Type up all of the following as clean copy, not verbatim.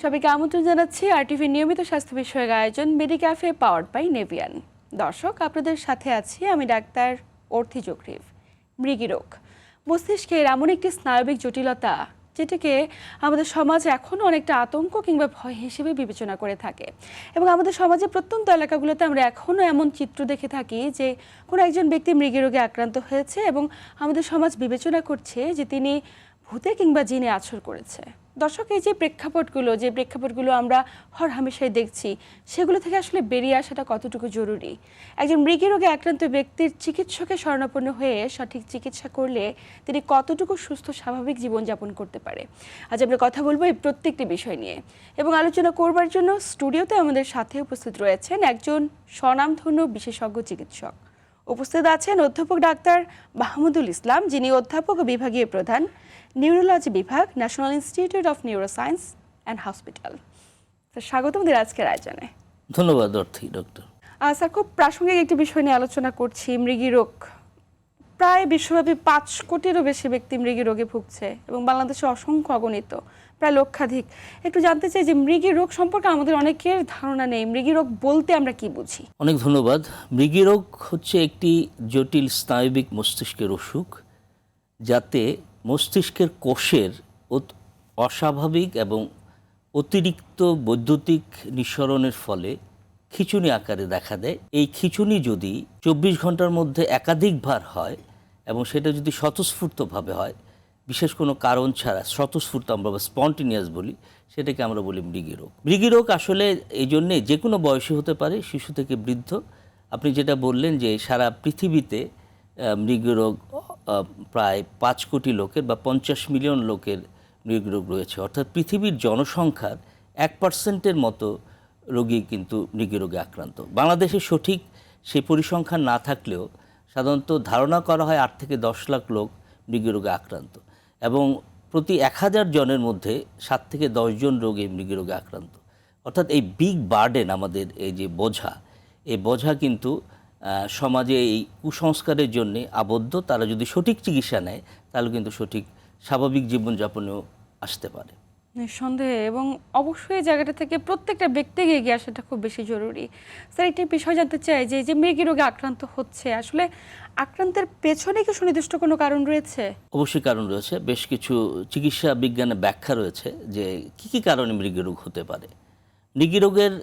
সবাইকে আমন্ত্রণ জানাচ্ছি আরটিভি নিয়মিত স্বাস্থ্য বিষয়ক আয়োজন মেডিক্যাফে পাওয়ার্ড বাই নেভিয়ান। দর্শক, আপনাদের সাথে আছি আমি ডাক্তার অর্থি জোকরিভ। মৃগীরোগ মস্তিষ্কের এমন একটি স্নায়বিক জটিলতা যেটাকে আমাদের সমাজ এখনও অনেকটা আতঙ্ক কিংবা ভয় হিসেবে বিবেচনা করে থাকে, এবং আমাদের সমাজে প্রত্যন্ত এলাকাগুলোতে আমরা এখনও এমন চিত্র দেখে থাকি যে কোনো একজন ব্যক্তি মৃগীরোগে আক্রান্ত হয়েছে এবং আমাদের সমাজ বিবেচনা করছে যে তিনি ভূতে কিংবা জিনে আছর করেছে। দর্শক, এই যে প্রেক্ষাপটগুলো আমরা হরহামেশাই দেখছি, সেগুলো থেকে আসলে বেরিয়ে আসাটা কতটুকু জরুরি? একজন মৃগীরোগে আক্রান্ত ব্যক্তির চিকিৎসকের শরণাপন্ন হয়ে সঠিক চিকিৎসা করলে তিনি কতটুকু সুস্থ স্বাভাবিক জীবনযাপন করতে পারে, আজ আমরা কথা বলবো এই প্রত্যেকটি বিষয় নিয়ে। এবং আলোচনা করবার জন্য স্টুডিওতে আমাদের সাথে উপস্থিত রয়েছেন একজন স্বনামধন্য বিশেষজ্ঞ চিকিৎসক। উপস্থিত আছেন অধ্যাপক ডাক্তার মাহমুদুল ইসলাম, যিনি অধ্যাপক ও বিভাগীয় প্রধান, নিউরোলজি বিভাগ, national institute of neuroscience and hospital. স্বাগত আমাদের আজকের আয়োজনে। ধন্যবাদ ডক্টর। স্যার, খুব প্রাসঙ্গিক একটি বিষয় নিয়ে আলোচনা করছি, মৃগীরোগ। প্রায় বিশ্বব্যাপী 5 কোটিরও বেশি ব্যক্তি মৃগীরোগে ভুগছে এবং বাংলাদেশে অসংখ্য অগণিত, প্রায় লক্ষাধিক। একটু জানতে চাই যে মৃগীরোগ সম্পর্কে আমাদের অনেকের ধারণা নেই। মৃগীরোগ বলতে আমরা কি বুঝি? অনেক ধন্যবাদ। মৃগীরোগ হচ্ছে একটি জটিল স্নায়বিক মস্তিষ্কের অসুখ, যাতে মস্তিষ্কের কোষের অস্বাভাবিক এবং অতিরিক্ত বৈদ্যুতিক নিঃসরণের ফলে খিঁচুনি আকারে দেখা দেয়। এই খিঁচুনি যদি 24 ঘন্টার মধ্যে একাধিকবার হয় এবং সেটা যদি স্বতঃস্ফূর্তভাবে হয়, বিশেষ কোনো কারণ ছাড়া, স্বতঃস্ফূর্ত আমরা স্পন্টেনিয়াস বলি, সেটাকে আমরা বলি মৃগীরোগ। মৃগীরোগ আসলে এই জন্যে যে কোনো বয়সী হতে পারে, শিশু থেকে বৃদ্ধ। আপনি যেটা বললেন যে সারা পৃথিবীতে মৃগীরোগ প্রায় 5 কোটি লোকের বা 50 মিলিয়ন লোকের মৃগীরোগ রয়েছে, অর্থাৎ পৃথিবীর জনসংখ্যার 1% মতো রোগী কিন্তু মৃগীরোগে আক্রান্ত। বাংলাদেশে সঠিক সেই পরিসংখ্যান না থাকলেও সাধারণত ধারণা করা হয় 8 থেকে 10 লাখ লোক মৃগীরোগে আক্রান্ত, এবং প্রতি 1000 জনের মধ্যে 7 থেকে 10 জন রোগী মৃগীরোগে আক্রান্ত। অর্থাৎ এই বিগ বার্ডেন, আমাদের এই যে বোঝা, এই বোঝা কিন্তু সমাজে এই কুসংস্কারের জন্যে আবদ্ধ। তারা যদি সঠিক চিকিৎসা নেয় তাহলে কিন্তু সঠিক স্বাভাবিক জীবনযাপনেও আসতে পারে, নিঃসন্দেহে। এবং অবশ্যই এই জায়গাটা থেকে প্রত্যেকটা ব্যক্তিকে এগিয়ে আসাটা খুব বেশি জরুরি। স্যার, একটি বিষয় জানতে চাই যে এই যে মৃগীরোগে আক্রান্ত হচ্ছে, আসলে আক্রান্তের পেছনে কি সুনির্দিষ্ট কোনো কারণ রয়েছে? অবশ্যই কারণ রয়েছে। বেশ কিছু চিকিৎসা বিজ্ঞানে ব্যাখ্যা রয়েছে যে কী কারণে মৃগীরোগ হতে পারে। মৃগীরোগের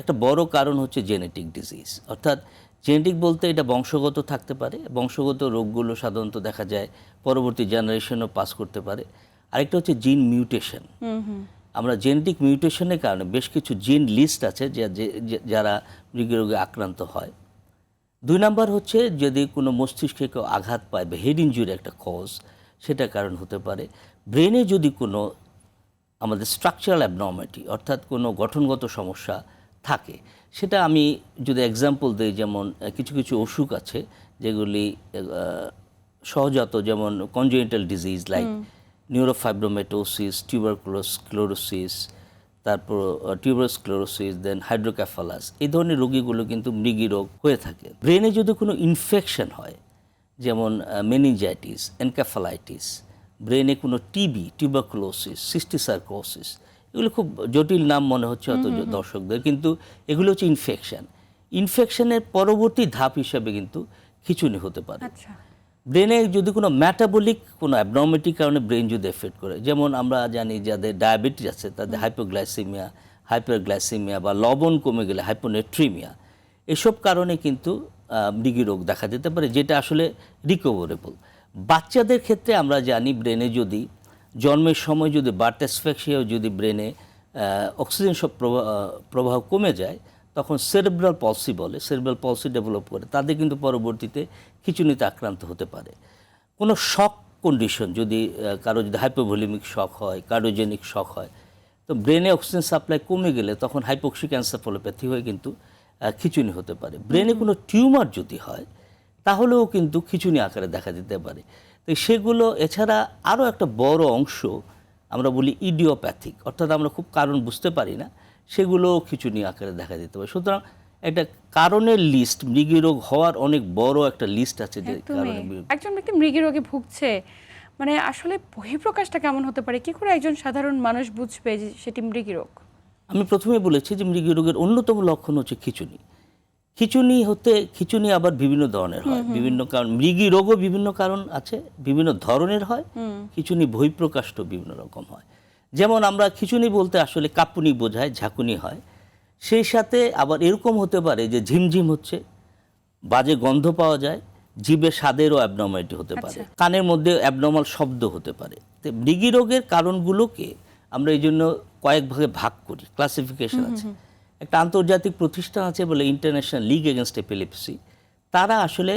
একটা বড় কারণ হচ্ছে জেনেটিক ডিজিজ, অর্থাৎ জেনেটিক বলতে এটা বংশগত থাকতে পারে। বংশগত রোগগুলো সাধারণত দেখা যায় পরবর্তী জেনারেশনও পাস করতে পারে। আরেকটা হচ্ছে জিন মিউটেশন। আমরা জেনেটিক মিউটেশনের কারণে বেশ কিছু জিন লিস্ট আছে যারা মৃগীরোগে আক্রান্ত হয়। 2 নাম্বার হচ্ছে যদি কোনো মস্তিষ্কে কেউ আঘাত পায় বা হেড ইনজুরি একটা কজ, সেটা কারণ হতে পারে। ব্রেনে যদি কোনো আমাদের স্ট্রাকচারাল অ্যাবনর্মালিটি, অর্থাৎ কোনো গঠনগত সমস্যা থাকে, সেটা আমি যদি এক্সাম্পল দিই, যেমন কিছু কিছু অসুখ আছে যেগুলি সহজাত, যেমন কনজেনিটাল ডিজিজ লাইক নিউরোফাইব্রোমেটোসিস, টিউবারকুলোসক্লেরোসিস, তারপর টিউবারস্ক্লেরোসিস, দেন হাইড্রোক্যাফালাস, এই ধরনের রোগীগুলো কিন্তু মৃগীরোগ হয়ে থাকে। ব্রেনে যদি কোনো ইনফেকশন হয়, যেমন মেনিনজাইটিস, এনকেফালাইটিস, ব্রেনে কোনো টিবি, টিউবারকুলোসিস, সিস্টিসার্কোসিস, এগুলো খুব জটিল নাম মনে হচ্ছে হয়তো দর্শকদের, কিন্তু এগুলো হচ্ছে ইনফেকশনের পরবর্তী ধাপ হিসাবে কিন্তু খিঁচুনি হতে পারে। ব্রেনে যদি কোনো মেটাবলিক কোনো অ্যাবনর্মালিটির কারণে ব্রেন যদি এফেক্ট করে, যেমন আমরা জানি যাদের ডায়াবেটিস আছে তাদের হাইপোগ্লাইসেমিয়া, হাইপারগ্লাইসেমিয়া বা লবণ কমে গেলে হাইপোনেট্রিমিয়া, এসব কারণে কিন্তু মৃগীরোগ দেখা যেতে পারে, যেটা আসলে রিকভারেবল। বাচ্চাদের ক্ষেত্রে আমরা জানি ব্রেনে যদি জন্মের সময় যদি বার্থ অ্যাসফিক্সিয়াও যদি ব্রেনে অক্সিজেন সব প্রবাহ কমে যায়, তখন সেরেব্রাল পলসি বলে, সেরেব্রাল পলসি ডেভেলপ করে, তাদের কিন্তু পরবর্তীতে খিঁচুনিতে আক্রান্ত হতে পারে। কোনো শক কন্ডিশন যদি কারো যদি হাইপোভলিমিক শক হয়, কার্ডিওজেনিক শক হয়, তো ব্রেনে অক্সিজেন সাপ্লাই কমে গেলে তখন হাইপোক্সিক এনসেফালোপ্যাথি হয়ে কিন্তু খিঁচুনি হতে পারে। ব্রেনে কোনো টিউমার যদি হয় তাহলেও কিন্তু খিঁচুনি আকারে দেখা দিতে পারে। তো সেগুলো এছাড়া আরও একটা বড় অংশ আমরা বলি ইডিওপ্যাথিক, অর্থাৎ আমরা খুব কারণ বুঝতে পারি না, সেগুলো খিঁচুনি আকারে দেখা দিতে পারে। সুতরাং একটা কারণের লিস্ট, মৃগীরোগ হওয়ার অনেক বড় একটা লিস্ট আছে যে কারণে একজন ব্যক্তি মৃগীরোগে ভুগছে, মানে আসলে বহিঃপ্রকাশটা কেমন হতে পারে? কি করে একজন সাধারণ মানুষ বুঝবে যে সেটি মৃগীরোগ? আমি প্রথমে বলেছি যে মৃগীরোগের অন্যতম লক্ষণ হচ্ছে খিঁচুনি। খিঁচুনি আবার বিভিন্ন ধরনের হয়, বিভিন্ন কারণ। মৃগীরোগও বিভিন্ন কারণ আছে, বিভিন্ন ধরনের হয়। খিঁচুনি বহিঃপ্রকাষ্ট বিভিন্ন রকম হয়। যেমন আমরা খিঁচুনি বলতে আসলে কাঁপুনি বোঝায়, ঝাঁকুনি হয়। সেই সাথে আবার এরকম হতে পারে যে ঝিমঝিম হচ্ছে, বাজে গন্ধ পাওয়া যায়, জিভে স্বাদেরও অ্যাবনর্মালিটি হতে পারে, কানের মধ্যে অ্যাবনর্মাল শব্দ হতে পারে। তো মৃগীরোগের কারণগুলোকে আমরা এই জন্য কয়েক ভাগে ভাগ করি, ক্লাসিফিকেশন আছে। একটা আন্তর্জাতিক প্রতিষ্ঠান আছে বলে ইন্টারন্যাশনাল লিগ এগেনস্ট এপিলেপসি, তারা আসলে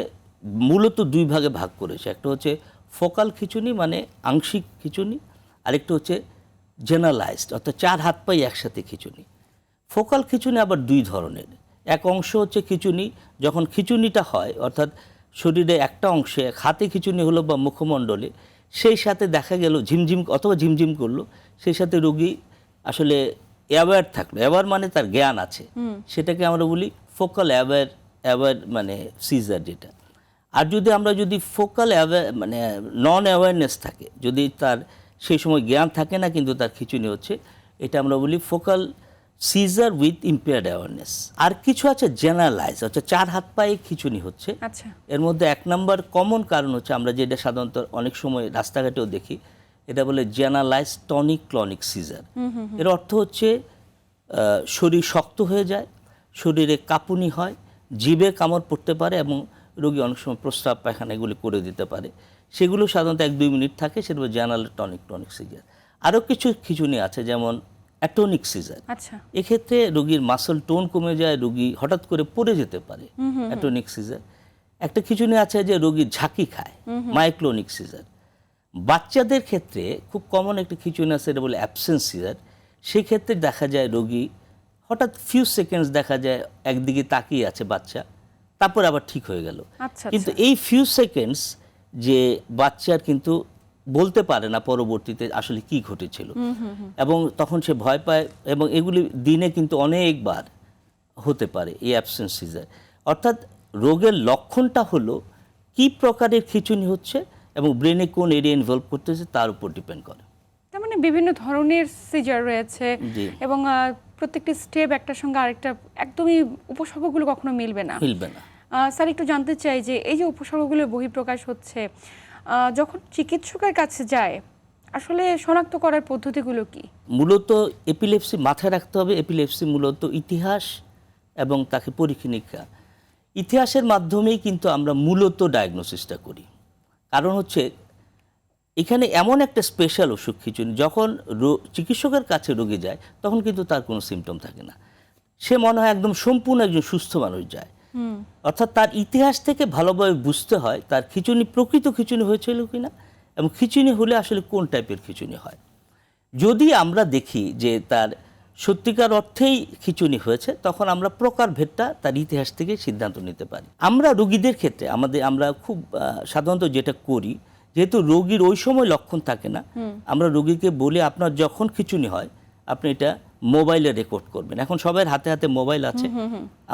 মূলত দুই ভাগে ভাগ করেছে। একটা হচ্ছে ফোকাল খিঁচুনি, মানে আংশিক খিঁচুনি, আরেকটা হচ্ছে জেনারেলাইজড, অর্থাৎ চার হাত পাই একসাথে খিঁচুনি। ফোকাল খিঁচুনি আবার দুই ধরনের। এক অংশ হচ্ছে খিঁচুনি, যখন খিঁচুনিটা হয় অর্থাৎ শরীরে একটা অংশে, হাতে খিঁচুনি হলো বা মুখমণ্ডলে, সেই সাথে দেখা গেল ঝিমঝিম অথবা ঝিমঝিম করলো, সেই সাথে রোগী আসলে অ্যাওয়্যার থাকলো। অ্যাওয়্যার মানে তার জ্ঞান আছে, সেটাকে আমরা বলি ফোকাল অ্যাওয়্যার মানে সিজার যেটা। আর যদি ফোকাল মানে নন অ্যাওয়ারনেস থাকে, যদি তার সেই সময় জ্ঞান থাকে না কিন্তু তার খিঁচুনি হচ্ছে, এটা আমরা বলি focal seizure with impaired awareness. আর কিছু আছে জেনারেলাইজ, অর্থাৎ চার হাত পায়ে খিঁচুনি হচ্ছে। এর মধ্যে এক নম্বর কমন কারণ হচ্ছে, আমরা যেটা সাধারণত অনেক সময় রাস্তাঘাটেও দেখি, এটা বলে জেনারেলাইজ টনিক ক্লনিক সিজার। এর অর্থ হচ্ছে শরীর শক্ত হয়ে যায়, শরীরে কাঁপুনি হয়, জিভে কামড় পড়তে পারে এবং রোগী অনেক সময় প্রস্রাব পায়খানা এগুলি করে দিতে পারে। সেগুলো সাধারণত 1-2 মিনিট থাকে, সেটা জেনারেল টনিক ক্লনিক সিজার। আরও কিছু খিঁচুনি আছে যেমন অ্যাটোনিক সিজার। এক্ষেত্রে রোগীর মাসল টোন কমে যায়, রোগী হঠাৎ করে পড়ে যেতে পারে, অ্যাটোনিক সিজার। একটা খিঁচুনি আছে যে রোগী ঝাঁকি খায়, মাইক্লোনিক সিজার। বাচ্চাদের ক্ষেত্রে খুব কমন একটা খিঁচুনি আছে, এটা বলে অ্যাবসেন্স সিজার। সেক্ষেত্রে দেখা যায় রোগী হঠাৎ ফিউ সেকেন্ডস দেখা যায় একদিকে তাকিয়ে আছে বাচ্চা, তারপর আবার ঠিক হয়ে গেল। কিন্তু এই ফিউ সেকেন্ডস যে বাচ্চার কিন্তু বলতে পারে না পরবর্তীতে আসলে কি ঘটেছিল, এবং তখন সে ভয় পায়, এবং এগুলি দিনে কিন্তু অনেকবার হতে পারে এই অ্যাবসেন্স সিজার। অর্থাৎ রোগের লক্ষণটা হলো কি প্রকারের খিঁচুনি হচ্ছে এবং ব্রেনে কোন এরিয়া ইনভলভ করতেছে তার উপর ডিপেন্ড করে। তার মানে বিভিন্ন ধরনের সিজার রয়েছে এবং প্রত্যেকটি স্টেপ একটার সঙ্গে আরেকটা, একদমই উপসর্গগুলো কখনো মিলবে না। স্যার, একটু জানতে চাই যে এই যে উপসর্গগুলোর বহিঃপ্রকাশ হচ্ছে, যখন চিকিৎসকের কাছে যায় আসলে শনাক্ত করার পদ্ধতিগুলো কি? মূলত এপিলেপসি মাথায় রাখতে হবে, এপিলেপসি মূলত ইতিহাস এবং তাকে পরীক্ষা নিরীক্ষা, ইতিহাসের মাধ্যমেই কিন্তু আমরা মূলত ডায়াগনোসিসটা করি। কারণ হচ্ছে এখানে এমন একটা স্পেশাল অসুখ খিঁচুনি, যখন চিকিৎসকের কাছে রোগী যায় তখন কিন্তু তার কোনো সিমটম থাকে না, সে মনে হয় একদম সম্পূর্ণ একজন সুস্থ মানুষ যায়। অর্থাৎ তার ইতিহাস থেকে ভালোভাবে বুঝতে হয় তার খিঁচুনি প্রকৃত খিঁচুনি হয়েছিল কিনা, এবং খিঁচুনি হলে আসলে কোন টাইপের খিঁচুনি হয়। যদি আমরা দেখি যে তার সত্যিকার অর্থেই খিঁচুনি হয়েছে, তখন আমরা প্রকারভেদটা তার ইতিহাস থেকে সিদ্ধান্ত নিতে পারি। আমরা রোগীদের ক্ষেত্রে আমরা খুব সাধারণত যেটা করি, যেহেতু রোগীর ওই সময় লক্ষণ থাকে না, আমরা রোগীকে বলি আপনার যখন খিঁচুনি হয় আপনি এটা মোবাইলে রেকর্ড করবেন। এখন সবার হাতে হাতে মোবাইল আছে,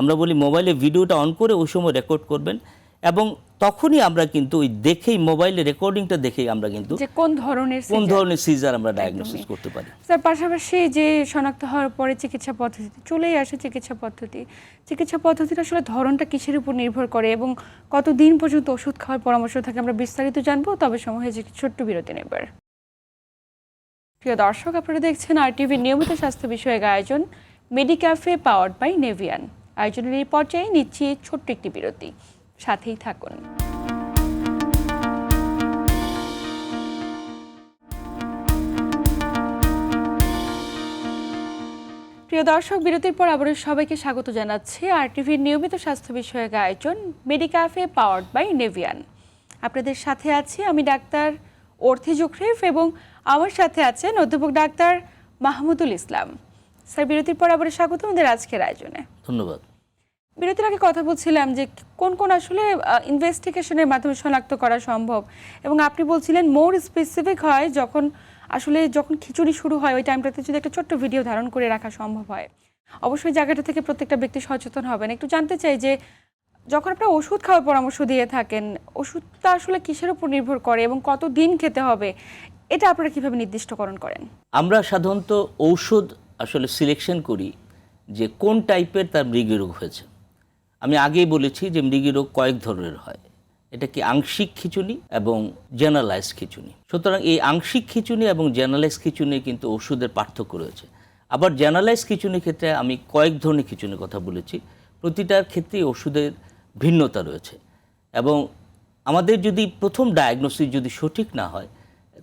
আমরা বলি মোবাইলে ভিডিওটা অন করে ওই সময় রেকর্ড করবেন, এবং তখনই আমরা কিন্তু ওই দেখেই মোবাইলে রেকর্ডিংটা দেখেই আমরা কিন্তু কোন ধরনের সিজার আমরা ডায়াগনোসিস করতে পারি। স্যার, পাশাপাশি যে শনাক্ত হওয়ার পরে চিকিৎসা পদ্ধতি চলেই আসে, চিকিৎসা পদ্ধতির আসলে ধরনটা কিসের উপর নির্ভর করে এবং কতদিন পর্যন্ত ওষুধ খাওয়ার পরামর্শ থাকে আমরা বিস্তারিত জানবো, তবে সময় হয়েছে ছোট্ট বিরতি নেবার। প্রিয় দর্শক, আপনারা দেখছেন RTV নিয়মিত স্বাস্থ্য বিষয়ক আয়োজন মেডিক্যাফে পাওয়ার্ড বাই নেভিয়ান। আয়োজনের এই পর্যায়ে নিচ্ছি ছোট্ট একটি বিরতি, সাথেই থাকুন। প্রিয় দর্শক, বিরতির পর আবারও সবাইকে স্বাগত জানাচ্ছি RTV নিয়মিত স্বাস্থ্য বিষয়ক আয়োজন মেডিক্যাফে পাওয়ার্ড বাই নেভিয়ান। আপনাদের সাথে আছি আমি ডাক্তার অর্থি জোখরিফ, এবং আমার সাথে আছেন অধ্যাপক ডাক্তার মাহমুদুল ইসলাম। স্যার, বিরতির পর আবারও স্বাগত আমাদের আজকের আয়োজনে। ধন্যবাদ। বিরতির আগে কথা বলছিলাম যে কোন কোন আসলে ইনভেস্টিগেশনের মাধ্যমে শনাক্ত করা সম্ভব, এবং আপনি বলছিলেন মোর স্পেসিফিক হয় যখন খিঁচুনি শুরু হয় ওই টাইমটাতে যদি একটা ছোট্ট ভিডিও ধারণ করে রাখা সম্ভব হয়। অবশ্যই জায়গাটা থেকে প্রত্যেকটা ব্যক্তি সচেতন হবেন। একটু জানতে চাই যে যখন আপনারা ওষুধ খাওয়ার পরামর্শ দিয়ে থাকেন, ওষুধটা আসলে কিসের উপর নির্ভর করে এবং কতদিন খেতে হবে, এটা আপনারা কিভাবে নির্দিষ্টকরণ করেন? আমরা সাধারণত ঔষধ আসলে সিলেকশন করি যে কোন টাইপের তার মৃগীরোগ হয়েছে। আমি আগেই বলেছি যে মৃগীরোগ কয়েক ধরনের হয়, এটা কি আংশিক খিঁচুনি এবং জেনারেলাইজ খিঁচুনি। সুতরাং এই আংশিক খিঁচুনি এবং জেনারেলাইজ খিঁচুনি কিন্তু ওষুধের পার্থক্য রয়েছে। আবার জেনারেলাইজ খিঁচুনির ক্ষেত্রে আমি কয়েক ধরনের খিঁচুনির কথা বলেছি, প্রতিটার ক্ষেত্রেই ওষুধের ভিন্নতা রয়েছে এবং আমাদের যদি প্রথম ডায়াগনোসিস যদি সঠিক না হয়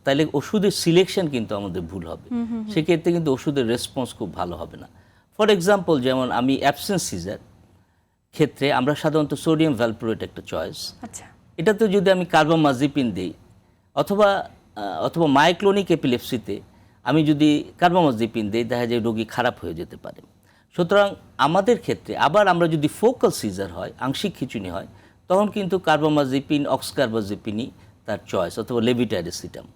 তাহলে ওষুধের সিলেকশন কিন্তু আমাদের ভুল হবে, সেক্ষেত্রে কিন্তু ওষুধের রেসপন্স খুব ভালো হবে না। ফর এক্সাম্পল যেমন আমি অ্যাবসেন্স সিজার ক্ষেত্রে আমরা সাধারণত সোডিয়াম ভ্যালপ্রোয়েট একটা চয়েস, আচ্ছা এটাতে যদি আমি কার্বামাজিপিন দিই অথবা মাইক্লোনিক এপিলেপসিতে আমি যদি কার্বামাজিপিন দিই দেখা যায় রোগী খারাপ হয়ে যেতে পারে। সুতরাং আমাদের ক্ষেত্রে আবার আমরা যদি ফোকাল সিজার হয়, আংশিক খিঁচুনি হয়, তখন কিন্তু কার্বামাজিপিন অক্সকার্বাজিপিনই তার চয়েস অথবা লেভিটাইরাসিটাম।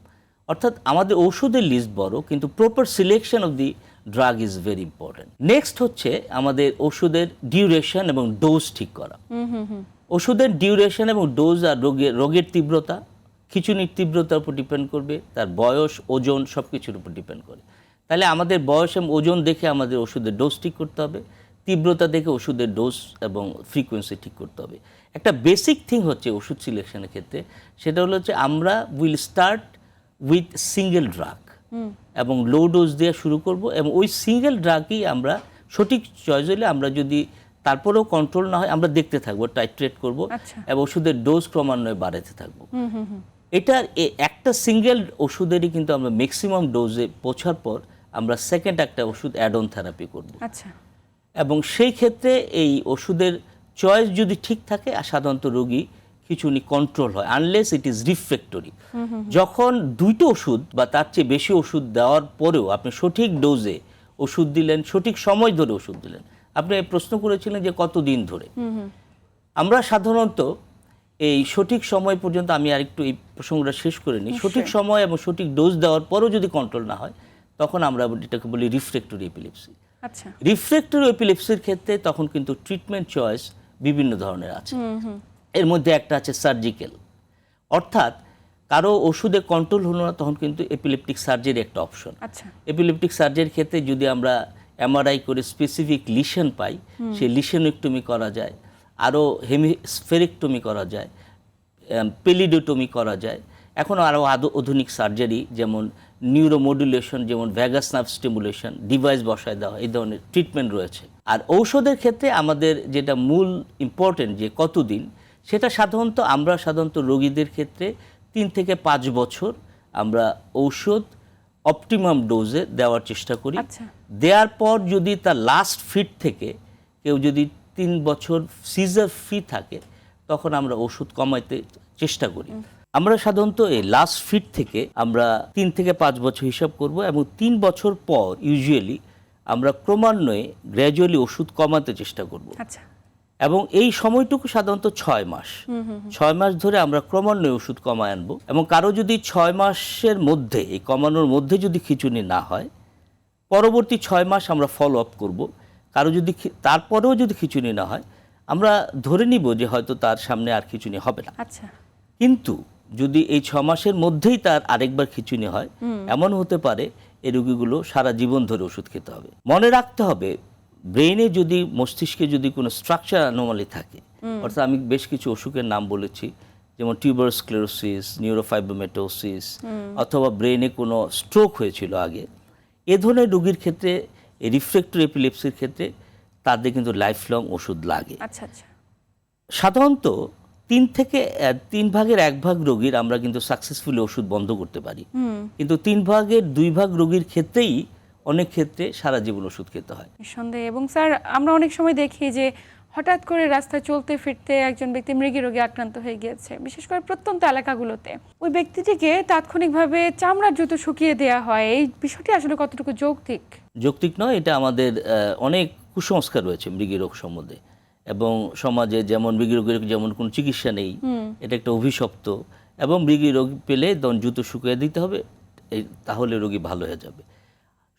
অর্থাৎ আমাদের ওষুধের লিস্ট বড় কিন্তু proper selection of the drug is very important. Next হচ্ছে আমাদের ওষুধের ডিউরেশন এবং ডোজ ঠিক করা। ওষুধের ডিউরেশন এবং ডোজ আর রোগের তীব্রতা, খিঁচুনির তীব্রতার উপর ডিপেন্ড করবে, তার বয়স, ওজন সব কিছুর উপর ডিপেন্ড করে। তাহলে আমাদের বয়স এবং ওজন দেখে আমাদের ওষুধের ডোজ ঠিক করতে হবে, তীব্রতা দেখে ওষুধের ডোজ এবং ফ্রিকোয়েন্সি ঠিক করতে হবে। একটা বেসিক থিং হচ্ছে ওষুধ সিলেকশনের ক্ষেত্রে, সেটা হলো যে আমরা will start with single drug এবং লো ডোজ দিয়ে শুরু করব এবং ওই সিঙ্গেল ড্রাগই আমরা সঠিক চয়েস হলে আমরা যদি তারপরেও কন্ট্রোল না হয় আমরা দেখতে থাকবো, টাইট্রেট করব এবং ওষুধের ডোজ ক্রমান্বয়ে বাড়াতে থাকবো। এটার একটা সিঙ্গেল ওষুধেরই কিন্তু আমরা ম্যাক্সিমাম ডোজে পৌঁছার পর আমরা সেকেন্ড একটা ওষুধ অ্যাড অন থেরাপি করব। আচ্ছা এবং সেই ক্ষেত্রে এই ওষুধের চয়েস যদি ঠিক থাকে আর সাধারণত রোগী খিঁচুনি কন্ট্রোল হয়, আনলেস ইট ইজ রিফ্রেক্টরি। যখন দুইটো ওষুধ বা তার চেয়ে বেশি ওষুধ দেওয়ার পরেও আপনি সঠিক ডোজে ওষুধ দিলেন, সঠিক সময় ধরে ওষুধ দিলেন, আপনি প্রশ্ন করেছিলেন যে কতদিন ধরে। আমরা সাধারণত এই সঠিক সময় পর্যন্ত, আমি আরেকটু এই প্রসঙ্গটা শেষ করে নিই, সঠিক সময় এবং সঠিক ডোজ দেওয়ার পরও যদি কন্ট্রোল না হয় তখন আমরা এটাকে বলি রিফ্রেক্টরি এপিলেপসি। আচ্ছা রিফ্রেক্টরি এপিলেপসির ক্ষেত্রে তখন কিন্তু ট্রিটমেন্ট চয়েস বিভিন্ন ধরনের আছে। এর মধ্যে একটা আছে সার্জিক্যাল, অর্থাৎ কারো ওষুধে কন্ট্রোল হলো না তখন কিন্তু এপিলেপটিক সার্জারি একটা অপশন। আচ্ছা এপিলেপটিক সার্জারির ক্ষেত্রে যদি আমরা এমআরআই করে স্পেসিফিক লিশন পাই, সেই লিশনেক্টমি করা যায়, আরও হেমিস্ফেরেক্টমি করা যায়, পেলিডোটমি করা যায়। এখনও আরও আধুনিক সার্জারি যেমন নিউরোমডুলেশন, যেমন ভ্যাগাস নার্ভ স্টিমুলেশন, ডিভাইস বসায় দেওয়া, এই ধরনের ট্রিটমেন্ট রয়েছে। আর ঔষধের ক্ষেত্রে আমাদের যেটা মূল ইম্পর্টেন্ট যে কতদিন, সেটা সাধারণত রোগীদের ক্ষেত্রে 3 থেকে 5 বছর আমরা ঔষধ অপটিমাম ডোজে দেওয়ার চেষ্টা করি। দেওয়ার পর যদি তার লাস্ট ফিট থেকে কেউ যদি 3 বছর সিজার ফ্রি থাকে তখন আমরা ওষুধ কমাইতে চেষ্টা করি। আমরা সাধারণত এই লাস্ট ফিট থেকে আমরা 3 থেকে 5 বছর হিসাব করব এবং 3 বছর পর ইউজুয়ালি আমরা ক্রমান্বয়ে গ্র্যাজুয়ালি ওষুধ কমাতে চেষ্টা করব। আচ্ছা এবং এই সময়টুকু সাধারণত 6 মাস। 6 মাস ধরে আমরা ক্রমান্বয়ে ওষুধ কমায় আনবো এবং কারো যদি 6 মাসের মধ্যে, এই কমানোর মধ্যে যদি খিঁচুনি না হয়, পরবর্তী 6 মাস আমরা ফলো আপ করবো। কারো যদি তারপরেও যদি খিঁচুনি না হয় আমরা ধরে নিব যে হয়তো তার সামনে আর খিঁচুনি হবে না। আচ্ছা কিন্তু যদি এই 6 মাসের মধ্যেই তার আরেকবার খিঁচুনি হয়, এমন হতে পারে এই রোগীগুলো সারা জীবন ধরে ওষুধ খেতে হবে। মনে রাখতে হবে ব্রেইনে যদি, মস্তিষ্কে যদি কোনো স্ট্রাকচার অ্যানোমালি থাকে, অর্থাৎ আমি বেশ কিছু অসুখের নাম বলেছি যেমন টিউবারাস স্ক্লেরোসিস, নিউরোফাইব্রোমেটোসিস, অথবা ব্রেইনে কোনো স্ট্রোক হয়েছিল আগে, এ ধরনের রোগীর ক্ষেত্রে, এই রিফ্রেক্টরি এপিলেপসির ক্ষেত্রে তাদের কিন্তু লাইফ লং ওষুধ লাগে। আচ্ছা আচ্ছা সাধারণত 3 ভাগের 1 ভাগ রোগীর আমরা কিন্তু সাকসেসফুলি ওষুধ বন্ধ করতে পারি, কিন্তু 3 ভাগের 2 ভাগ রোগীর ক্ষেত্রেই অনেক ক্ষেত্রে সারা জীবন ওষুধ খেতে হয়। নিঃসন্দেহে। এবং স্যার আমরা অনেক সময় দেখি যে হঠাৎ করে রাস্তায় চলতে ফিরতে একজন ব্যক্তি মৃগী রোগে আক্রান্ত হয়ে গিয়েছে, বিশেষ করে প্রত্যন্ত এলাকাগুলোতে, ওই ব্যক্তিটিকে তাৎক্ষণিকভাবে চামড়ার জুতো শুকিয়ে দেওয়া হয়। এই বিষয়টি আসলে কতটুকু যৌক্তিক? যৌক্তিক নয়, এটা আমাদের অনেক কুসংস্কার রয়েছে মৃগী রোগ সম্বন্ধে এবং সমাজে যেমন মৃগী রোগের যেমন কোনো চিকিৎসা নেই, এটা একটা অভিশপ্ত, এবং মৃগী রোগ পেলে তখন জুতো শুকিয়ে দিতে হবে, তাহলে রোগী ভালো হয়ে যাবে।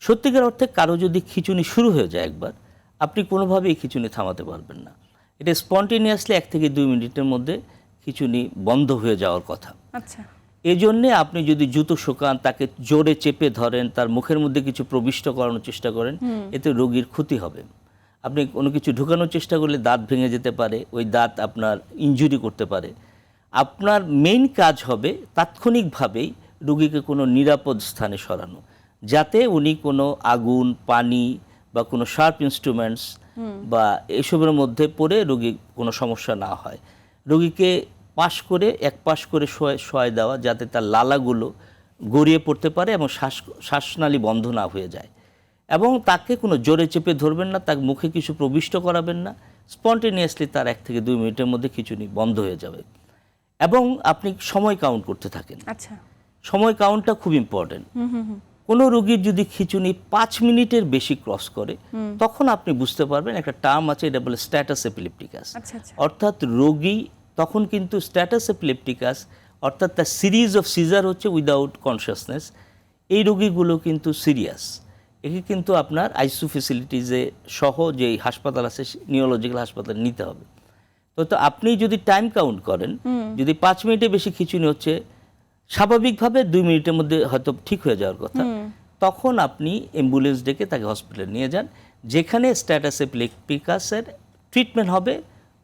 সত্যিকার অর্থে কারো যদি খিঁচুনি শুরু হয়ে যায় একবার, আপনি কোনোভাবেই খিঁচুনি থামাতে পারবেন না। এটা স্পন্টেনিয়াসলি 1 থেকে 2 মিনিটের মধ্যে খিঁচুনি বন্ধ হয়ে যাওয়ার কথা। আচ্ছা এজন্যে আপনি যদি জুতো শুকান, তাকে জোরে চেপে ধরেন, তার মুখের মধ্যে কিছু প্রবিষ্ট করানোর চেষ্টা করেন, এতে রোগীর ক্ষতি হবে। আপনি কোনো কিছু ঢুকানোর চেষ্টা করলে দাঁত ভেঙে যেতে পারে, ওই দাঁত আপনার ইনজুরি করতে পারে। আপনার মেইন কাজ হবে তাৎক্ষণিকভাবেই রোগীকে কোনো নিরাপদ স্থানে সরানো, যাতে উনি কোনো আগুন, পানি বা কোনো শার্প ইনস্ট্রুমেন্টস বা এসবের মধ্যে পড়ে রোগী কোনো সমস্যা না হয়। রোগীকে এক পাশ করে শোয় দেওয়া, যাতে তার লালাগুলো গড়িয়ে পড়তে পারে এবং শ্বাসনালী বন্ধ না হয়ে যায়। এবং তাকে কোনো জোরে চেপে ধরবেন না, তার মুখে কিছু প্রবিষ্ট করাবেন না। স্পন্টেনিয়াসলি তার 1 থেকে 2 মিনিটের মধ্যে খিঁচুনি বন্ধ হয়ে যাবে। এবং আপনি সময় কাউন্ট করতে থাকেন। আচ্ছা, সময় কাউন্টটা খুব ইম্পর্টেন্ট। কোনো রোগীর যদি খিঁচুনি 5 মিনিটের বেশি ক্রস করে, তখন আপনি বুঝতে পারবেন, একটা টার্ম আছে, এটা বলে স্ট্যাটাস এপিলেপটিকাস। অর্থাৎ রোগী তখন কিন্তু স্ট্যাটাস এপিলেপটিকাস, অর্থাৎ তার সিরিজ অফ সিজার হচ্ছে উইদাউট কনসিয়াসনেস। এই রোগীগুলো কিন্তু সিরিয়াস। একে কিন্তু আপনার আইসিইউ ফেসিলিটিসে সহ যে হাসপাতাল আছে, নিউরোলজিক্যাল হাসপাতাল নিতে হবে। তো আপনি যদি টাইম কাউন্ট করেন, যদি 5 মিনিটের বেশি খিঁচুনি হচ্ছে, স্বাভাবিকভাবে 2 মিনিটের মধ্যে হয়তো ঠিক হয়ে যাওয়ার কথা, তখন আপনি অ্যাম্বুলেন্স ডেকে তাকে হসপিটালে নিয়ে যান, যেখানে স্ট্যাটাস এপিলেপটিকাসের ট্রিটমেন্ট হবে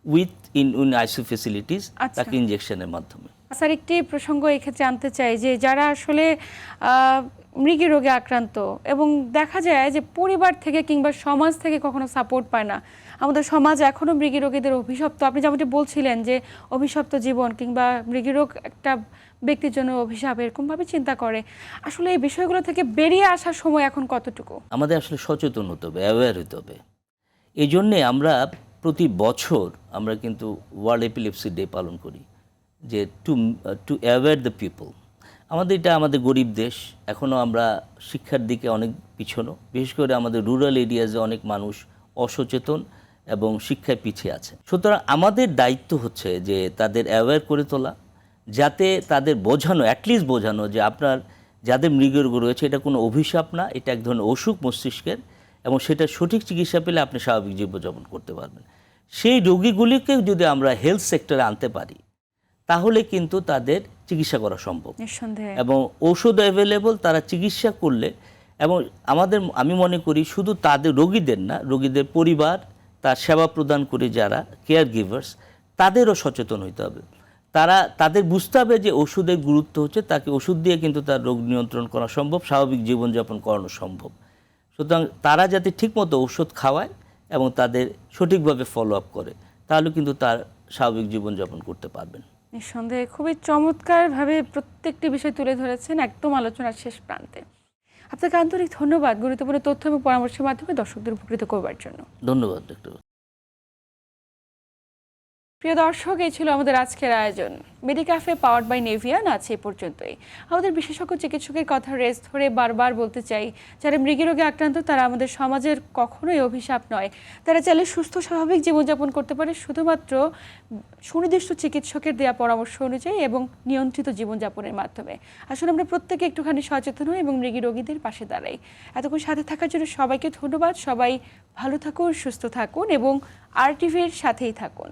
উইথ ইন আইসিইউ ফেসিলিটিস, তাকে ইনজেকশনের মাধ্যমে। স্যার, একটি প্রসঙ্গ এক্ষেত্রে জানতে চাই যে যারা আসলে মৃগী রোগে আক্রান্ত এবং দেখা যায় যে পরিবার থেকে কিংবা সমাজ থেকে কখনো সাপোর্ট পায় না, আমাদের সমাজ এখনও মৃগী রোগীদের অভিশপ্ত, আপনি যেমনটি বলছিলেন যে অভিশপ্ত জীবন কিংবা মৃগী রোগ একটা ব্যক্তির জন্য অভিশাপ, এরকমভাবে চিন্তা করে। আসলে এই বিষয়গুলো থেকে বেরিয়ে আসার সময় এখন কতটুকু? আমাদের আসলে সচেতন হতে হবে, অ্যাওয়্যার হতে হবে। এই জন্যে আমরা প্রতি বছর আমরা কিন্তু ওয়ার্ল্ড এপিলেপসি ডে পালন করি, যে টু অ্যাওয়্যার দ্য পিপল। এটা আমাদের গরিব দেশ, এখনও আমরা শিক্ষার দিকে অনেক পিছনো, বিশেষ করে আমাদের রুরাল এরিয়াজে অনেক মানুষ অসচেতন এবং শিক্ষায় পিছিয়ে আছে। সুতরাং আমাদের দায়িত্ব হচ্ছে যে তাদের অ্যাওয়্যার করে তোলা, যাতে তাদের বোঝানো, অ্যাটলিস্ট বোঝানো যে আপনার যাদের মৃগী রোগ রয়েছে, এটা কোনো অভিশাপ না, এটা এক ধরনের অসুখ মস্তিষ্কের, এবং সেটা সঠিক চিকিৎসা পেলে আপনি স্বাভাবিক জীবনযাপন করতে পারবেন। সেই রোগীগুলিকে যদি আমরা হেলথ সেক্টরে আনতে পারি, তাহলে কিন্তু তাদের চিকিৎসা করা সম্ভব এবং ঔষধ অ্যাভেলেবল, তারা চিকিৎসা করলে। এবং আমি মনে করি শুধু তাদের রোগীদের না, রোগীদের পরিবার, তার সেবা প্রদান করে যারা কেয়ার গিভার্স, তাদেরও সচেতন হইতে হবে। তাদের বুঝতে হবে যে ওষুধের গুরুত্ব হচ্ছে, তাকে ওষুধ দিয়ে কিন্তু তার রোগ নিয়ন্ত্রণ করা সম্ভব, স্বাভাবিক জীবনযাপন করানো সম্ভব। সুতরাং তারা যাতে ঠিকমতো ওষুধ খাওয়ায় এবং তাদের সঠিকভাবে ফলো আপ করে, তাহলে কিন্তু তার স্বাভাবিক জীবনযাপন করতে পারবেন। নিঃসন্দেহে খুবই চমৎকারভাবে প্রত্যেকটি বিষয় তুলে ধরেছেন একদম আলোচনার শেষ প্রান্তে। আপনাকে আন্তরিক ধন্যবাদ গুরুত্বপূর্ণ তথ্য এবং পরামর্শের মাধ্যমে দর্শকদের উপকৃত করবার জন্য। ধন্যবাদ ডক্টর। প্রিয় দর্শক, এই ছিল আমাদের আজকের আয়োজন। মেডিক্যাফে পাওয়ার্ড বাই নেভিয়ান আছে এ পর্যন্তই। আমাদের বিশেষজ্ঞ চিকিৎসকের কথা রেস ধরে বারবার বলতে চাই, যারা মৃগী রোগে আক্রান্ত তারা আমাদের সমাজের কখনোই অভিশাপ নয়। তারা চাইলে সুস্থ স্বাভাবিক জীবনযাপন করতে পারে শুধুমাত্র সুনির্দিষ্ট চিকিৎসকের দেওয়া পরামর্শ অনুযায়ী এবং নিয়ন্ত্রিত জীবনযাপনের মাধ্যমে। আসলে আমরা প্রত্যেকে একটুখানি সচেতন হই এবং মৃগী রোগীদের পাশে দাঁড়াই। এতক্ষণ সাথে থাকার জন্য সবাইকে ধন্যবাদ। সবাই ভালো থাকুন, সুস্থ থাকুন এবং RTV-র সাথেই থাকুন।